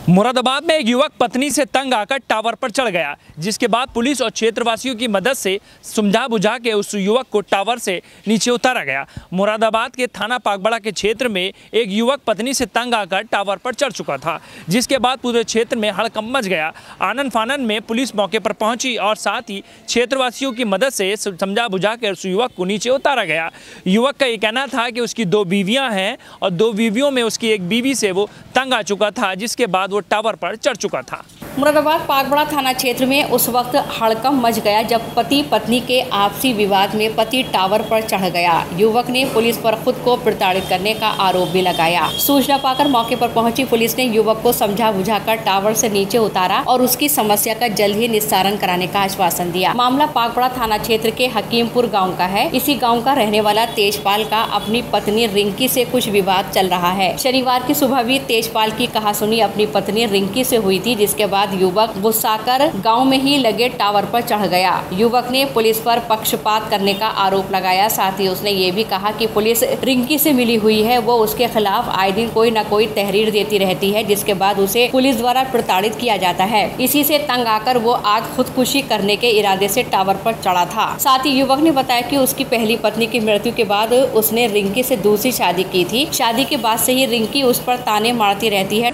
मुरादाबाद में एक युवक पत्नी से तंग आकर टावर पर चढ़ गया, जिसके बाद पुलिस और क्षेत्रवासियों की मदद से समझा बुझा के उस युवक को टावर से नीचे उतारा गया। मुरादाबाद के थाना पागबड़ा के क्षेत्र में एक युवक पत्नी से तंग आकर टावर पर चढ़ चुका था, जिसके बाद पूरे क्षेत्र में हड़कंप मच गया। आनन फानन में पुलिस मौके पर पहुंची और साथ ही क्षेत्रवासियों की मदद से समझा बुझा कर उस युवक को नीचे उतारा गया। युवक का ये कहना था कि उसकी 2 बीवियाँ हैं और 2 बीवियों में उसकी एक बीवी से वो तंग आ चुका था, जिसके बाद वो टावर पर चढ़ चुका था। मुरादाबाद पागबड़ा थाना क्षेत्र में उस वक्त हड़कंप मच गया जब पति पत्नी के आपसी विवाद में पति टावर पर चढ़ गया। युवक ने पुलिस पर खुद को प्रताड़ित करने का आरोप भी लगाया। सूचना पाकर मौके पर पहुंची पुलिस ने युवक को समझा बुझाकर टावर से नीचे उतारा और उसकी समस्या का जल्द ही निस्तारण कराने का आश्वासन दिया। मामला पागबड़ा थाना क्षेत्र के हकीमपुर गाँव का है। इसी गाँव का रहने वाला तेजपाल का अपनी पत्नी रिंकी से कुछ विवाद चल रहा है। शनिवार की सुबह भी तेजपाल की कहासुनी अपनी पत्नी रिंकी से हुई थी, जिसके बाद युवक गुस्साकर गांव में ही लगे टावर पर चढ़ गया। युवक ने पुलिस पर पक्षपात करने का आरोप लगाया। साथ ही उसने ये भी कहा कि पुलिस रिंकी से मिली हुई है, वो उसके खिलाफ आए दिन कोई न कोई तहरीर देती रहती है, जिसके बाद उसे पुलिस द्वारा प्रताड़ित किया जाता है। इसी से तंग आकर वो आज खुदकुशी करने के इरादे से टावर पर चढ़ा था। साथ ही युवक ने बताया कि उसकी पहली पत्नी की मृत्यु के बाद उसने रिंकी से दूसरी शादी की थी। शादी के बाद से ही रिंकी उस पर ताने मारती रहती है।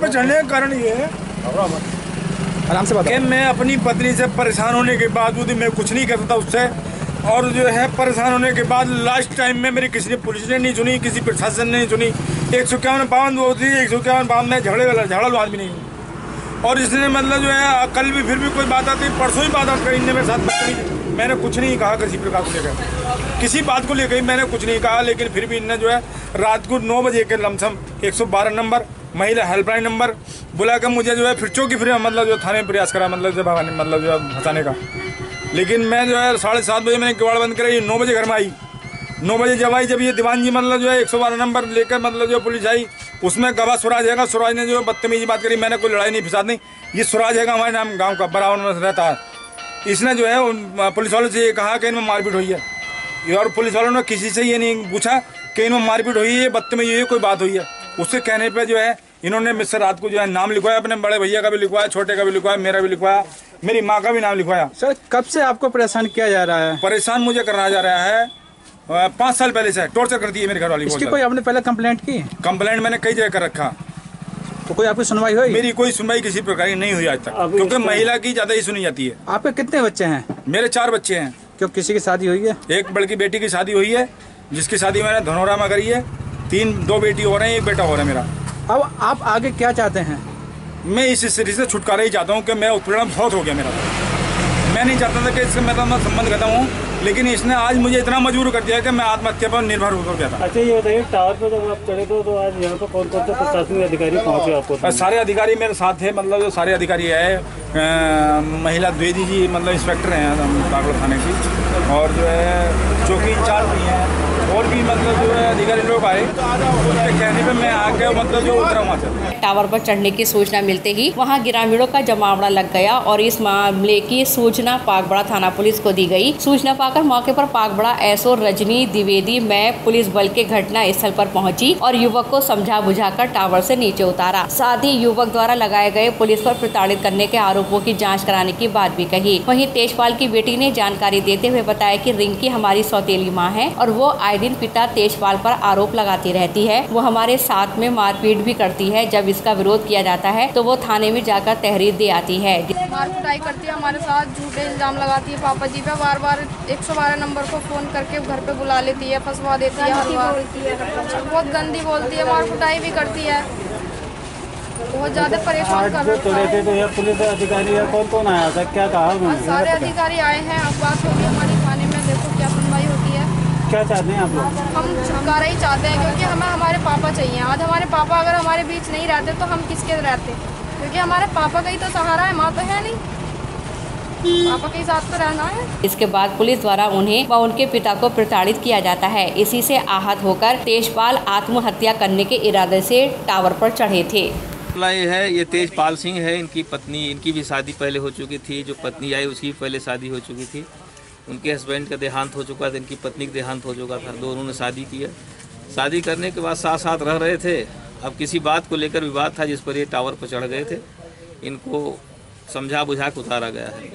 कारण ये है आराम से कि मैं अपनी पत्नी से परेशान होने के बावजूद मैं कुछ नहीं कर सकता उससे, और जो है परेशान होने के बाद लास्ट टाइम में मेरी किसी पुलिस ने नहीं सुनी, किसी प्रशासन ने नहीं सुनी। 151 पाबंद होती है, 151 पाबंद में झगड़ल आदमी नहीं हूँ। और इसने मतलब जो है कल भी फिर भी कोई बात आती, परसों ही बात करी मेरे साथ। मैंने कुछ नहीं कहा किसी प्रकार को लेकर, किसी बात को लेकर मैंने कुछ नहीं कहा, लेकिन फिर भी इनने जो है रात को 9 बजे के लमसम 112 नंबर महिला हेल्पलाइन नंबर बुला कर मुझे जो है फिर चौकी फिर मतलब जो थाने में प्रयास करा, मतलब जो भगाने मतलब जो है फंसाने का। लेकिन मैं जो है 7:30 बजे मैंने किवाड़ बंद करा। 9 बजे घर में आई। 9 बजे जब आई, जब ये दीवान जी मतलब जो है 112 नंबर लेकर मतलब जो पुलिस आई, उसमें गवाह सुराज है। सुराज ने जो बदतमीजी बात करी, मैंने कोई लड़ाई नहीं फिसाद नहीं। ये सुराज है हमारे नाम गाँव का बराबर में रहता है। इसने जो है पुलिस वालों से ये कहा कि इनमें मारपीट हुई है, और पुलिस वालों ने किसी से ये नहीं पूछा कि इनमें मारपीट हुई है, बदतमीजी हुई है, कोई बात हुई है। उससे कहने पे जो है इन्होंने मुझसे रात को जो है नाम लिखवाया, अपने बड़े भैया का भी लिखवाया, छोटे का भी लिखवाया, मेरा भी लिखवाया, मेरी माँ का भी नाम लिखवाया। सर, कब से आपको परेशान किया जा रहा है? परेशान मुझे करना जा रहा है 5 साल पहले से टॉर्चर करती है मेरी घरवाली। इसकी कोई आपने पहले कंप्लेंट की? कंप्लेंट मैंने कई जगह कर रखा, तो कोई आपकी सुनवाई हुई? मेरी कोई सुनवाई किसी प्रकार की नहीं हुई आज तक, क्योंकि महिला की ज्यादा ही सुनी जाती है। आपके कितने बच्चे हैं? मेरे 4 बच्चे हैं। क्यों, किसी की शादी हुई है? एक बड़की बेटी की शादी हुई है, जिसकी शादी मैंने धनौरा में करी है। 2 बेटी हो रहे हैं, 1 बेटा हो रहा है मेरा। अब आप आगे क्या चाहते हैं? मैं इस स्थिति से छुटकारा ही चाहता हूँ कि मैं उत्पीड़न बहुत हो गया मेरा। मैं नहीं चाहता था कि इससे मैं संबंध करता हूँ, लेकिन इसने आज मुझे इतना मजबूर कर दिया कि मैं आत्महत्या पर निर्भर हो गया था। अच्छा, ये बताइए टावर पर जब आप चढ़े तो आज यहाँ पर कौन कौन से प्रशासनिक अधिकारी पहुँचे आपको? सारे अधिकारी मेरे साथ थे, मतलब जो सारे अधिकारी है। महिला द्विवेदी जी मतलब इंस्पेक्टर हैं पागबड़ा थाने की, और जो है चौकी इंचार्ज भी हैं, और भी मतलब जो है अधिकारी लोग आए। उनके कहने पे मैं आके मतलब जो उतरा वहाँ से। टावर पर चढ़ने की सूचना मिलते ही वहां ग्रामीणों का जमावड़ा लग गया और इस मामले की सूचना पागबड़ा थाना पुलिस को दी गई। सूचना पाकर मौके पर पागबड़ा एसओ रजनी द्विवेदी में पुलिस बल के घटना स्थल पर पहुंची और युवक को समझा बुझाकर टावर से नीचे उतारा। साथ ही युवक द्वारा लगाए गए पुलिस पर प्रताड़ित करने के आरोपों की जाँच कराने की बात भी कही। वहीं तेजपाल की बेटी ने जानकारी देते हुए बताया कि रिंकी हमारी सौतेली माँ है और वो आए दिन पिता तेजपाल पर आरोप लगाती रहती है। वो हमारे साथ में मारपीट भी करती है। जब इसका विरोध किया जाता है तो वो थाने में जाकर तहरीर दे आती है। मार कुटाई करती है हमारे साथ, झूठे इल्जाम लगाती है पापा जी पे। बार बार 112 नंबर को फोन करके घर पे बुला लेती है, फंसवा देती है, हर बार बहुत गंदी बोलती है, मार कुटाई भी करती है, बहुत ज्यादा परेशान कर रही है। तो यह पुलिस अधिकारी है, कौन कौन आया था, क्या कहा? सारे अधिकारी आए हैं। अब बात होगी हमारी थाने में, देखो क्या सुनवाई होती है। क्या चाहते हैं आप लोग? हम छुटकारा ही चाहते हैं, क्योंकि हमें हमारे पापा चाहिए। आज हमारे पापा अगर हमारे बीच नहीं रहते तो हम किसके रहते, क्योंकि हमारे पापा का ही तो सहारा है, माँ तो है नहीं, पापा के साथ तो रहना है। इसके बाद पुलिस द्वारा उन्हें व उनके पिता को प्रताड़ित किया जाता है। इसी से आहत होकर तेजपाल आत्महत्या करने के इरादे से टावर पर चढ़े थे। ये है, ये तेजपाल सिंह है, इनकी पत्नी, इनकी भी शादी पहले हो चुकी थी। जो पत्नी आई उसकी पहले शादी हो चुकी थी। उनके हस्बैंड का देहांत हो चुका था, इनकी पत्नी का देहांत हो चुका था। दोनों ने शादी किया। शादी करने के बाद साथ साथ रह रहे थे अब किसी बात को लेकर विवाद था जिस पर ये टावर पर चढ़ गए थे। इनको समझा बुझा के उतारा गया है।